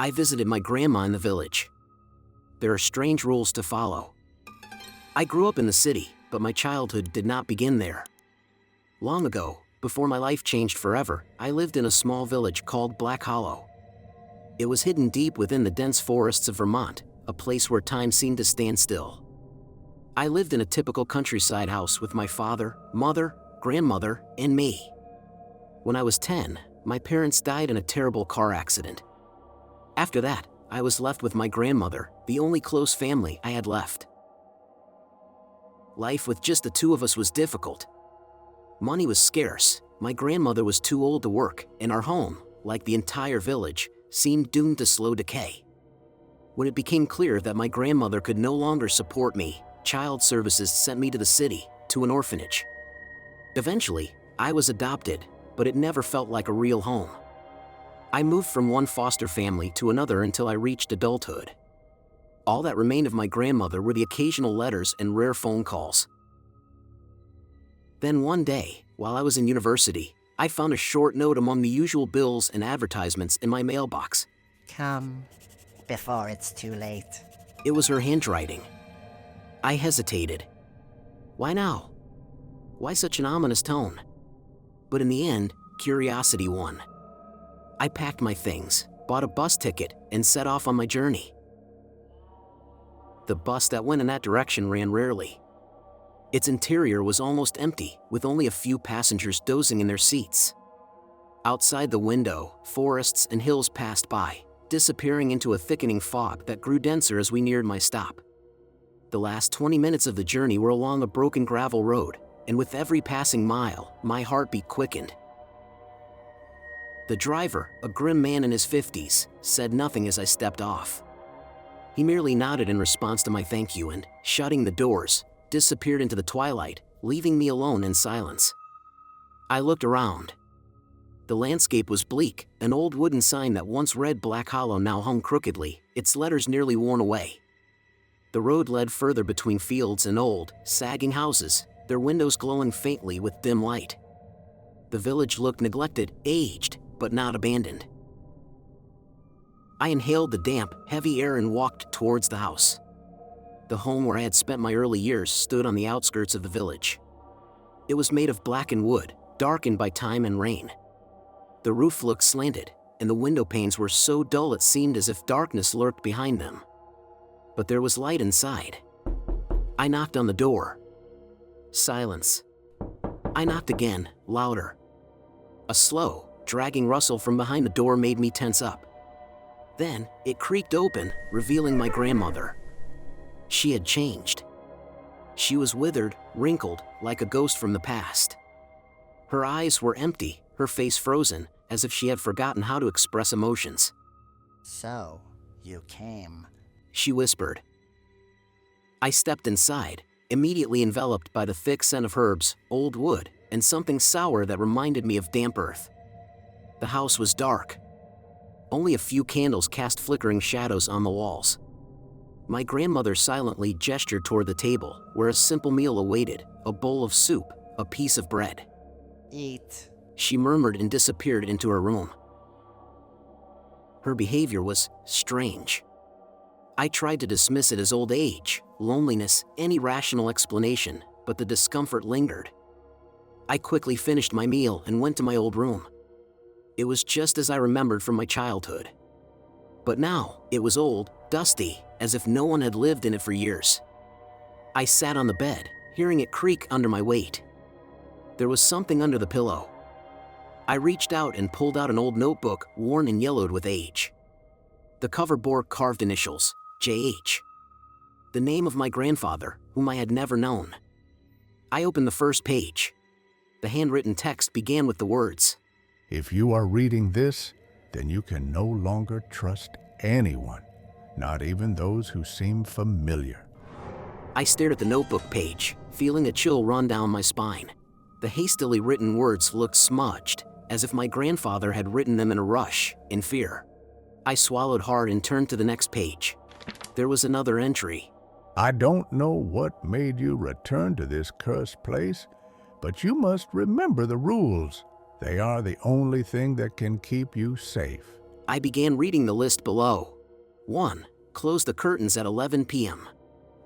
I visited my grandma in the village. There are strange rules to follow. I grew up in the city, but my childhood did not begin there. Long ago, before my life changed forever, I lived in a small village called Black Hollow. It was hidden deep within the dense forests of Vermont, a place where time seemed to stand still. I lived in a typical countryside house with my father, mother, grandmother, and me. When I was 10, my parents died in a terrible car accident. After that, I was left with my grandmother, the only close family I had left. Life with just the two of us was difficult. Money was scarce, my grandmother was too old to work, and our home, like the entire village, seemed doomed to slow decay. When it became clear that my grandmother could no longer support me, Child Services sent me to the city, to an orphanage. Eventually, I was adopted, but it never felt like a real home. I moved from one foster family to another until I reached adulthood. All that remained of my grandmother were the occasional letters and rare phone calls. Then one day, while I was in university, I found a short note among the usual bills and advertisements in my mailbox. Come before it's too late. It was her handwriting. I hesitated. Why now? Why such an ominous tone? But in the end, curiosity won. I packed my things, bought a bus ticket, and set off on my journey. The bus that went in that direction ran rarely. Its interior was almost empty, with only a few passengers dozing in their seats. Outside the window, forests and hills passed by, disappearing into a thickening fog that grew denser as we neared my stop. The last 20 minutes of the journey were along a broken gravel road, and with every passing mile, my heartbeat quickened. The driver, a grim man in his 50s, said nothing as I stepped off. He merely nodded in response to my thank you and, shutting the doors, disappeared into the twilight, leaving me alone in silence. I looked around. The landscape was bleak, an old wooden sign that once read Black Hollow now hung crookedly, its letters nearly worn away. The road led further between fields and old, sagging houses, their windows glowing faintly with dim light. The village looked neglected, aged, but not abandoned. I inhaled the damp, heavy air and walked towards the house. The home where I had spent my early years stood on the outskirts of the village. It was made of blackened wood, darkened by time and rain. The roof looked slanted, and the window panes were so dull it seemed as if darkness lurked behind them. But there was light inside. I knocked on the door. Silence. I knocked again, louder. A slow, dragging rustle from behind the door made me tense up. Then, it creaked open, revealing my grandmother. She had changed. She was withered, wrinkled, like a ghost from the past. Her eyes were empty, her face frozen, as if she had forgotten how to express emotions. So, you came. She whispered. I stepped inside, immediately enveloped by the thick scent of herbs, old wood, and something sour that reminded me of damp earth. The house was dark. Only a few candles cast flickering shadows on the walls. My grandmother silently gestured toward the table, where a simple meal awaited, a bowl of soup, a piece of bread. Eat. She murmured and disappeared into her room. Her behavior was strange. I tried to dismiss it as old age, loneliness, any rational explanation, but the discomfort lingered. I quickly finished my meal and went to my old room. It was just as I remembered from my childhood. But now, it was old, dusty, as if no one had lived in it for years. I sat on the bed, hearing it creak under my weight. There was something under the pillow. I reached out and pulled out an old notebook, worn and yellowed with age. The cover bore carved initials, J.H. The name of my grandfather, whom I had never known. I opened the first page. The handwritten text began with the words, "If you are reading this, then you can no longer trust anyone, not even those who seem familiar." I stared at the notebook page, feeling a chill run down my spine. The hastily written words looked smudged, as if my grandfather had written them in a rush, in fear. I swallowed hard and turned to the next page. There was another entry. "I don't know what made you return to this cursed place, but you must remember the rules. They are the only thing that can keep you safe." I began reading the list below. 1. Close the curtains at 11 p.m.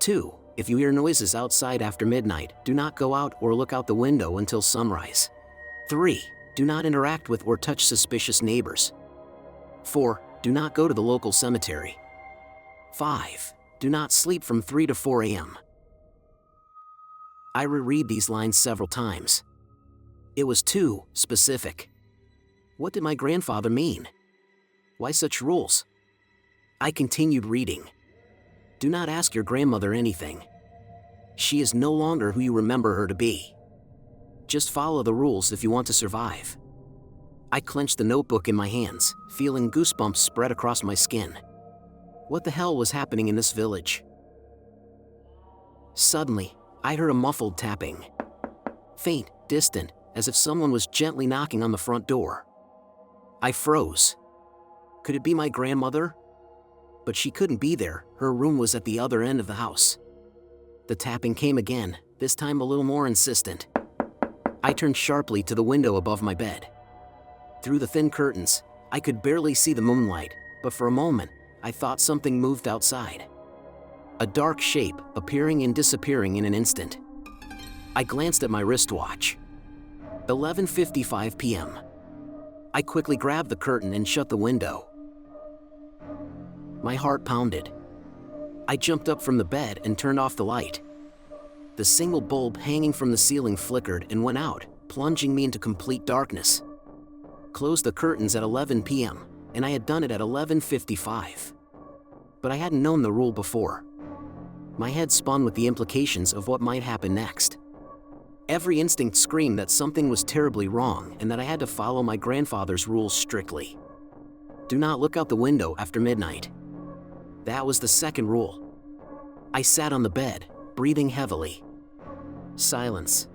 2. If you hear noises outside after midnight, do not go out or look out the window until sunrise. 3. Do not interact with or touch suspicious neighbors. 4. Do not go to the local cemetery. 5. Do not sleep from 3 to 4 a.m. I reread these lines several times. It was too specific. What did my grandfather mean? Why such rules? I continued reading. Do not ask your grandmother anything. She is no longer who you remember her to be. Just follow the rules if you want to survive. I clenched the notebook in my hands, feeling goosebumps spread across my skin. What the hell was happening in this village? Suddenly, I heard a muffled tapping. Faint, distant, as if someone was gently knocking on the front door. I froze. Could it be my grandmother? But she couldn't be there, her room was at the other end of the house. The tapping came again, this time a little more insistent. I turned sharply to the window above my bed. Through the thin curtains, I could barely see the moonlight, but for a moment, I thought something moved outside. A dark shape, appearing and disappearing in an instant. I glanced at my wristwatch. 11:55 p.m. I quickly grabbed the curtain and shut the window. My heart pounded. I jumped up from the bed and turned off the light. The single bulb hanging from the ceiling flickered and went out, plunging me into complete darkness. Closed the curtains at 11 p.m., and I had done it at 11:55. But I hadn't known the rule before. My head spun with the implications of what might happen next. Every instinct screamed that something was terribly wrong and that I had to follow my grandfather's rules strictly. Do not look out the window after midnight. That was the second rule. I sat on the bed, breathing heavily. Silence.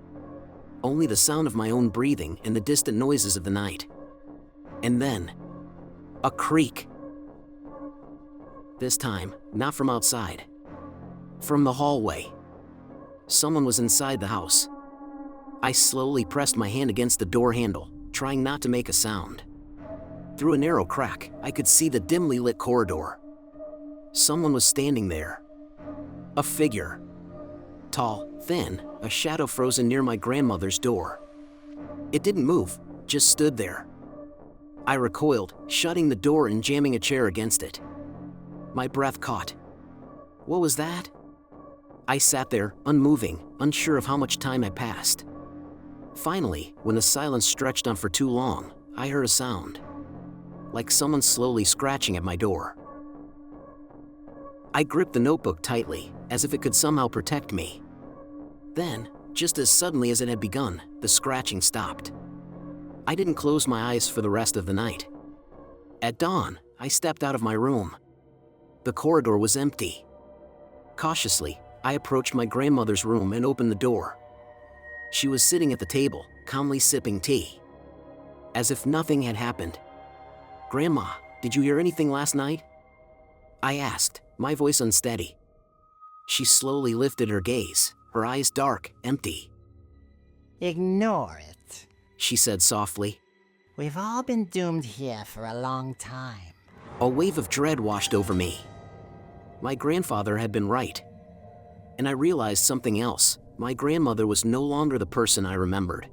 Only the sound of my own breathing and the distant noises of the night. And then, a creak. This time, not from outside. From the hallway. Someone was inside the house. I slowly pressed my hand against the door handle, trying not to make a sound. Through a narrow crack, I could see the dimly lit corridor. Someone was standing there. A figure. Tall, thin, a shadow frozen near my grandmother's door. It didn't move, just stood there. I recoiled, shutting the door and jamming a chair against it. My breath caught. What was that? I sat there, unmoving, unsure of how much time had passed. Finally, when the silence stretched on for too long, I heard a sound. Like someone slowly scratching at my door. I gripped the notebook tightly, as if it could somehow protect me. Then, just as suddenly as it had begun, the scratching stopped. I didn't close my eyes for the rest of the night. At dawn, I stepped out of my room. The corridor was empty. Cautiously, I approached my grandmother's room and opened the door. She was sitting at the table, calmly sipping tea. As if nothing had happened. "Grandma, did you hear anything last night?" I asked, my voice unsteady. She slowly lifted her gaze, her eyes dark, empty. Ignore it. She said softly. We've all been doomed here for a long time. A wave of dread washed over me. My grandfather had been right. And I realized something else. My grandmother was no longer the person I remembered.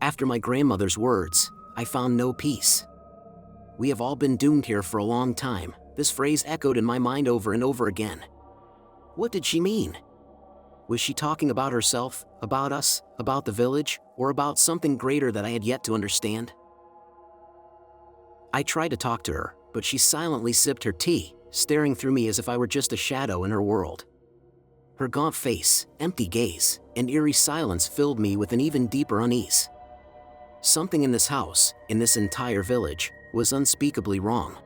After my grandmother's words, I found no peace. We have all been doomed here for a long time. This phrase echoed in my mind over and over again. What did she mean? Was she talking about herself, about us, about the village, or about something greater that I had yet to understand? I tried to talk to her, but she silently sipped her tea, staring through me as if I were just a shadow in her world. Her gaunt face, empty gaze, and eerie silence filled me with an even deeper unease. Something in this house, in this entire village, was unspeakably wrong.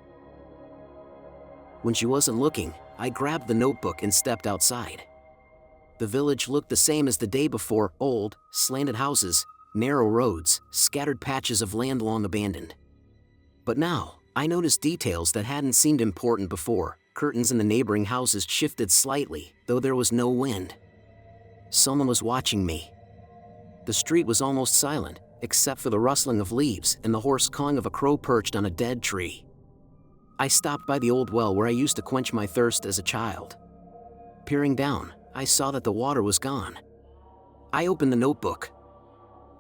When she wasn't looking, I grabbed the notebook and stepped outside. The village looked the same as the day before: old, slanted houses, narrow roads, scattered patches of land long abandoned. But now, I noticed details that hadn't seemed important before. Curtains in the neighboring houses shifted slightly, though there was no wind. Someone was watching me. The street was almost silent, except for the rustling of leaves and the hoarse cawing of a crow perched on a dead tree. I stopped by the old well where I used to quench my thirst as a child. Peering down, I saw that the water was gone. I opened the notebook.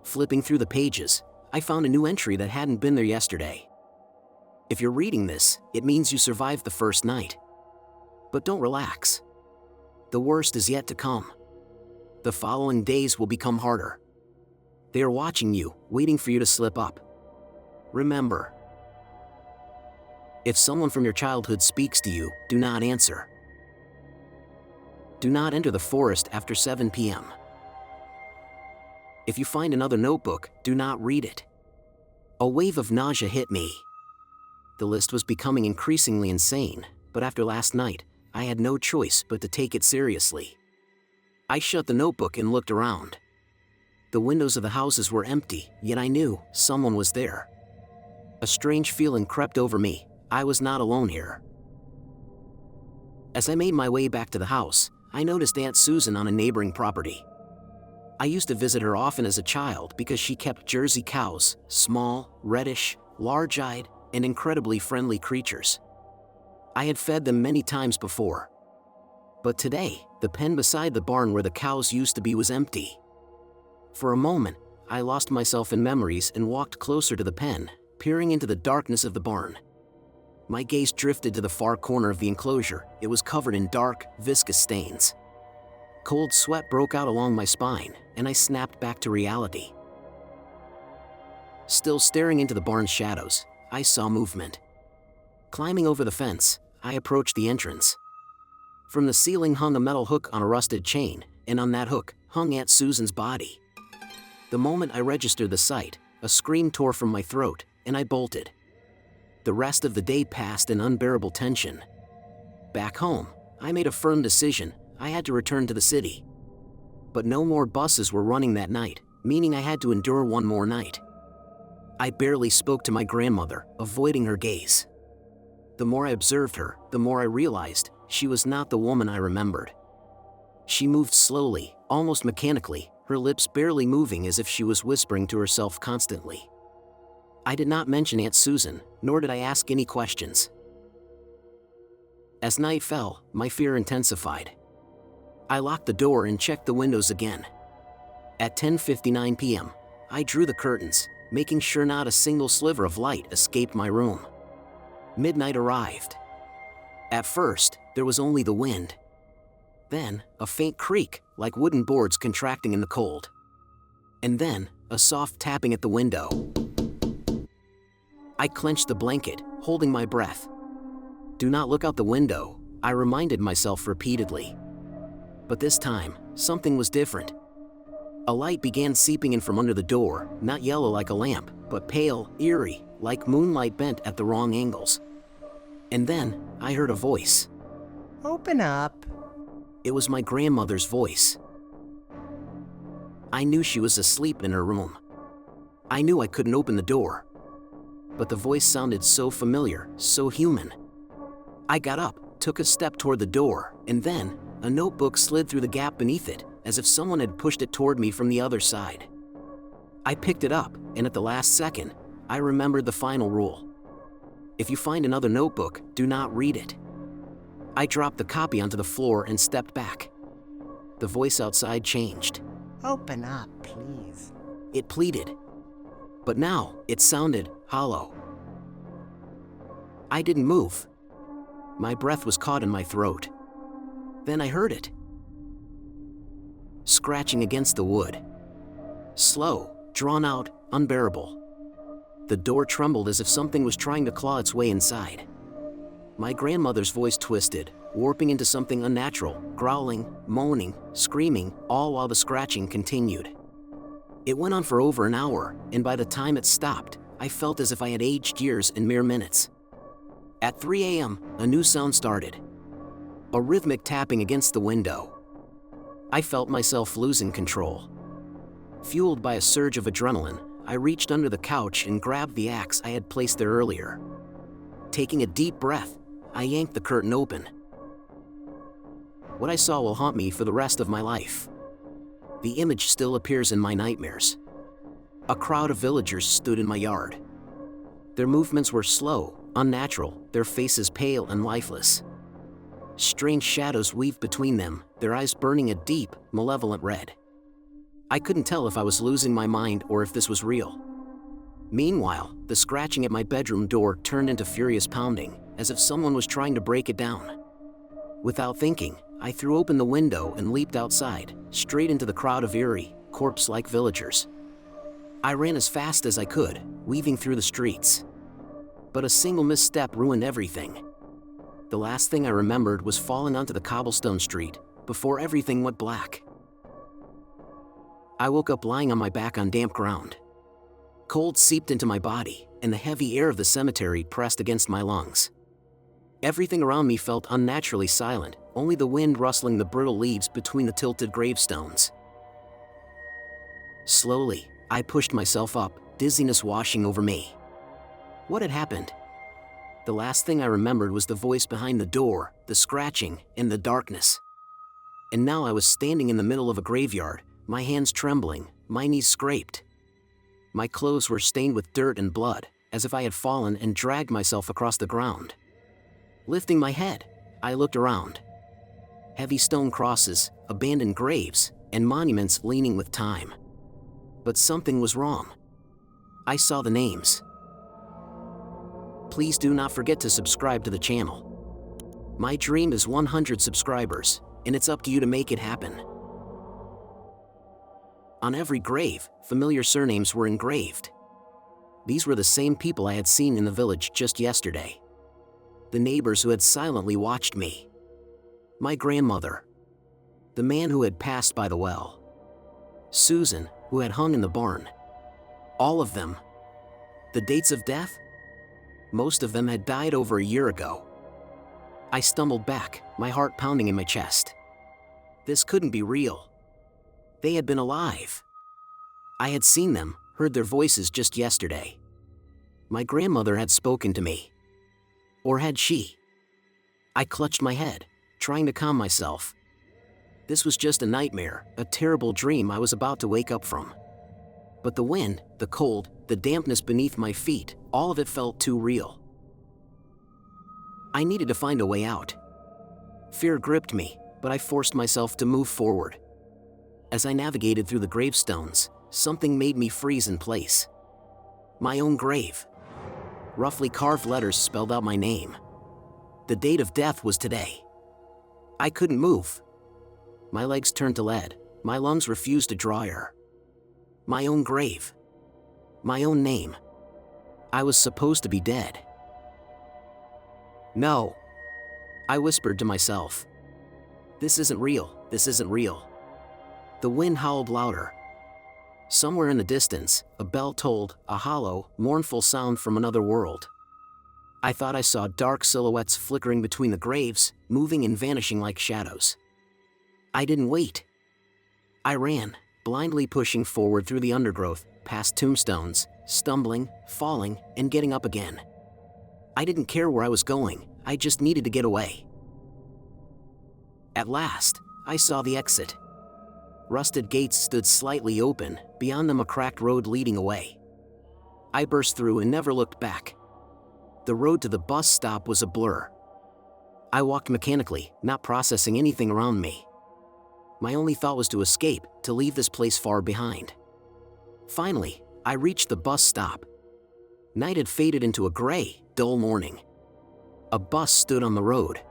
Flipping through the pages, I found a new entry that hadn't been there yesterday. If you're reading this, it means you survived the first night. But don't relax. The worst is yet to come. The following days will become harder. They are watching you, waiting for you to slip up. Remember, if someone from your childhood speaks to you, do not answer. Do not enter the forest after 7 p.m. If you find another notebook, do not read it. A wave of nausea hit me. The list was becoming increasingly insane, but after last night, I had no choice but to take it seriously. I shut the notebook and looked around. The windows of the houses were empty, yet I knew someone was there. A strange feeling crept over me. I was not alone here. As I made my way back to the house, I noticed Aunt Susan on a neighboring property. I used to visit her often as a child because she kept Jersey cows, small, reddish, large-eyed, and incredibly friendly creatures. I had fed them many times before. But today, the pen beside the barn where the cows used to be was empty. For a moment, I lost myself in memories and walked closer to the pen, peering into the darkness of the barn. My gaze drifted to the far corner of the enclosure. It was covered in dark, viscous stains. Cold sweat broke out along my spine, and I snapped back to reality. Still staring into the barn's shadows, I saw movement. Climbing over the fence, I approached the entrance. From the ceiling hung a metal hook on a rusted chain, and on that hook hung Aunt Susan's body. The moment I registered the sight, a scream tore from my throat, and I bolted. The rest of the day passed in unbearable tension. Back home, I made a firm decision. I had to return to the city. But no more buses were running that night, meaning I had to endure one more night. I barely spoke to my grandmother, avoiding her gaze. The more I observed her, the more I realized she was not the woman I remembered. She moved slowly, almost mechanically, her lips barely moving as if she was whispering to herself constantly. I did not mention Aunt Susan, nor did I ask any questions. As night fell, my fear intensified. I locked the door and checked the windows again. At 10:59 p.m., I drew the curtains, making sure not a single sliver of light escaped my room. Midnight arrived. At first, there was only the wind. Then, a faint creak, like wooden boards contracting in the cold. And then, a soft tapping at the window. I clenched the blanket, holding my breath. Do not look out the window, I reminded myself repeatedly. But this time, something was different. A light began seeping in from under the door, not yellow like a lamp, but pale, eerie, like moonlight bent at the wrong angles. And then, I heard a voice. Open up. It was my grandmother's voice. I knew she was asleep in her room. I knew I couldn't open the door. But the voice sounded so familiar, so human. I got up, took a step toward the door, and then, a notebook slid through the gap beneath it, as if someone had pushed it toward me from the other side. I picked it up, and at the last second, I remembered the final rule. If you find another notebook, do not read it. I dropped the copy onto the floor and stepped back. The voice outside changed. Open up, please. It pleaded. But now, it sounded hollow. I didn't move. My breath was caught in my throat. Then I heard it. Scratching against the wood. Slow, drawn out, unbearable. The door trembled as if something was trying to claw its way inside. My grandmother's voice twisted, warping into something unnatural, growling, moaning, screaming, all while the scratching continued. It went on for over an hour, and by the time it stopped, I felt as if I had aged years in mere minutes. At 3 a.m., a new sound started. A rhythmic tapping against the window. I felt myself losing control. Fueled by a surge of adrenaline, I reached under the couch and grabbed the axe I had placed there earlier. Taking a deep breath, I yanked the curtain open. What I saw will haunt me for the rest of my life. The image still appears in my nightmares. A crowd of villagers stood in my yard. Their movements were slow, Unnatural, their faces pale and lifeless. Strange shadows weaved between them, their eyes burning a deep, malevolent red. I couldn't tell if I was losing my mind or if this was real. Meanwhile, the scratching at my bedroom door turned into furious pounding, as if someone was trying to break it down. Without thinking, I threw open the window and leaped outside, straight into the crowd of eerie, corpse-like villagers. I ran as fast as I could, weaving through the streets. But a single misstep ruined everything. The last thing I remembered was falling onto the cobblestone street, before everything went black. I woke up lying on my back on damp ground. Cold seeped into my body, and the heavy air of the cemetery pressed against my lungs. Everything around me felt unnaturally silent, only the wind rustling the brittle leaves between the tilted gravestones. Slowly, I pushed myself up, dizziness washing over me. What had happened? The last thing I remembered was the voice behind the door, the scratching, and the darkness. And now I was standing in the middle of a graveyard, my hands trembling, my knees scraped. My clothes were stained with dirt and blood, as if I had fallen and dragged myself across the ground. Lifting my head, I looked around. Heavy stone crosses, abandoned graves, and monuments leaning with time. But something was wrong. I saw the names. Please do not forget to subscribe to the channel. My dream is 100 subscribers, and it's up to you to make it happen. On every grave, familiar surnames were engraved. These were the same people I had seen in the village just yesterday. The neighbors who had silently watched me. My grandmother. The man who had passed by the well. Susan, who had hung in the barn. All of them. The dates of death? Most of them had died over a year ago. I stumbled back, my heart pounding in my chest. This couldn't be real. They had been alive. I had seen them, heard their voices just yesterday. My grandmother had spoken to me. Or had she? I clutched my head, trying to calm myself. This was just a nightmare, a terrible dream I was about to wake up from. But the wind, the cold, the dampness beneath my feet, all of it felt too real. I needed to find a way out. Fear gripped me, but I forced myself to move forward. As I navigated through the gravestones, something made me freeze in place. My own grave. Roughly carved letters spelled out my name. The date of death was today. I couldn't move. My legs turned to lead, my lungs refused to draw air. My own grave. My own name. I was supposed to be dead. No. I whispered to myself. This isn't real, this isn't real. The wind howled louder. Somewhere in the distance, a bell tolled, a hollow, mournful sound from another world. I thought I saw dark silhouettes flickering between the graves, moving and vanishing like shadows. I didn't wait. I ran, blindly pushing forward through the undergrowth, past tombstones, stumbling, falling, and getting up again. I didn't care where I was going, I just needed to get away. At last, I saw the exit. Rusted gates stood slightly open, beyond them a cracked road leading away. I burst through and never looked back. The road to the bus stop was a blur. I walked mechanically, not processing anything around me. My only thought was to escape, to leave this place far behind. Finally, I reached the bus stop. Night had faded into a gray, dull morning. A bus stood on the road.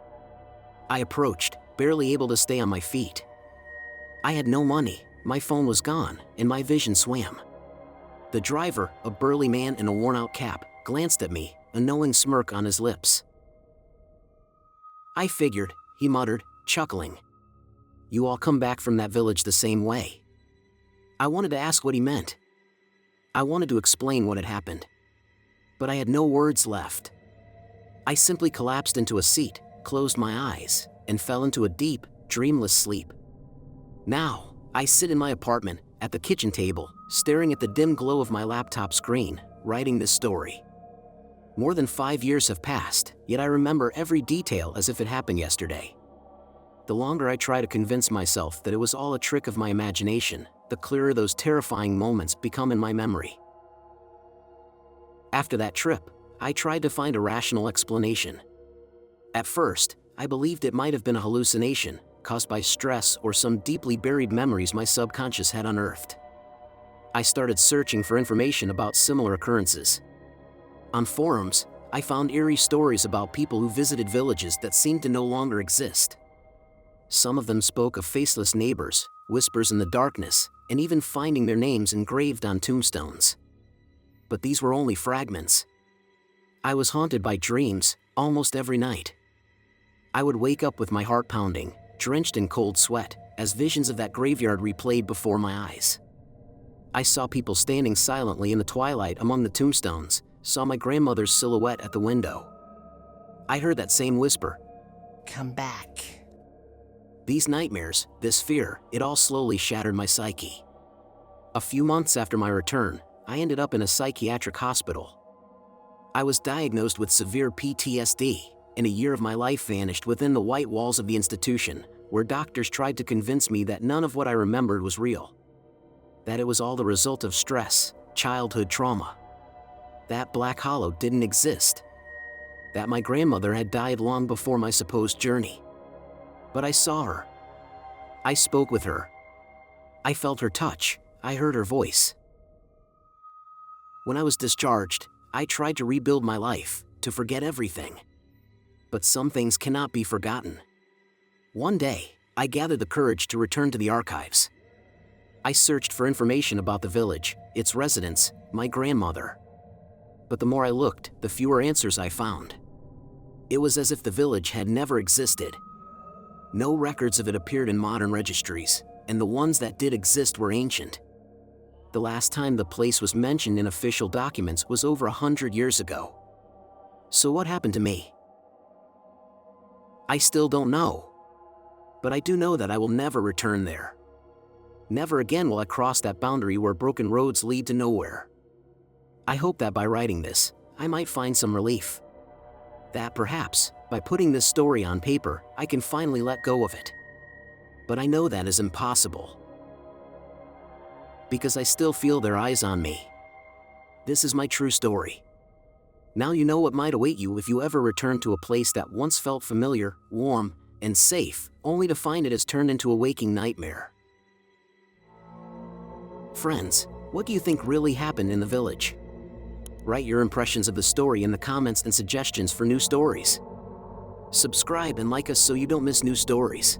I approached, barely able to stay on my feet. I had no money, my phone was gone, and my vision swam. The driver, a burly man in a worn-out cap, glanced at me, a knowing smirk on his lips. I figured, he muttered, chuckling. You all come back from that village the same way. I wanted to ask what he meant. I wanted to explain what had happened. But I had no words left. I simply collapsed into a seat, closed my eyes, and fell into a deep, dreamless sleep. Now, I sit in my apartment, at the kitchen table, staring at the dim glow of my laptop screen, writing this story. More than 5 years have passed, yet I remember every detail as if it happened yesterday. The longer I try to convince myself that it was all a trick of my imagination, the clearer those terrifying moments become in my memory. After that trip, I tried to find a rational explanation. At first, I believed it might have been a hallucination, caused by stress or some deeply buried memories my subconscious had unearthed. I started searching for information about similar occurrences. On forums, I found eerie stories about people who visited villages that seemed to no longer exist. Some of them spoke of faceless neighbors, whispers in the darkness, and even finding their names engraved on tombstones. But these were only fragments. I was haunted by dreams almost every night. I would wake up with my heart pounding, drenched in cold sweat, as visions of that graveyard replayed before my eyes. I saw people standing silently in the twilight among the tombstones, saw my grandmother's silhouette at the window. I heard that same whisper, Come back. These nightmares, this fear, it all slowly shattered my psyche. A few months after my return, I ended up in a psychiatric hospital. I was diagnosed with severe PTSD, and a year of my life vanished within the white walls of the institution, where doctors tried to convince me that none of what I remembered was real. That it was all the result of stress, childhood trauma. That black hollow didn't exist. That my grandmother had died long before my supposed journey. But I saw her. I spoke with her. I felt her touch. I heard her voice. When I was discharged, I tried to rebuild my life, to forget everything. But some things cannot be forgotten. One day, I gathered the courage to return to the archives. I searched for information about the village, its residents, my grandmother. But the more I looked, the fewer answers I found. It was as if the village had never existed. No records of it appeared in modern registries, and the ones that did exist were ancient. The last time the place was mentioned in official documents was over 100 years ago. So what happened to me? I still don't know. But I do know that I will never return there. Never again will I cross that boundary where broken roads lead to nowhere. I hope that by writing this, I might find some relief. That perhaps, by putting this story on paper, I can finally let go of it. But I know that is impossible. Because I still feel their eyes on me. This is my true story. Now you know what might await you if you ever return to a place that once felt familiar, warm, and safe, only to find it has turned into a waking nightmare. Friends, what do you think really happened in the village? Write your impressions of the story in the comments and suggestions for new stories. Subscribe and like us so you don't miss new stories.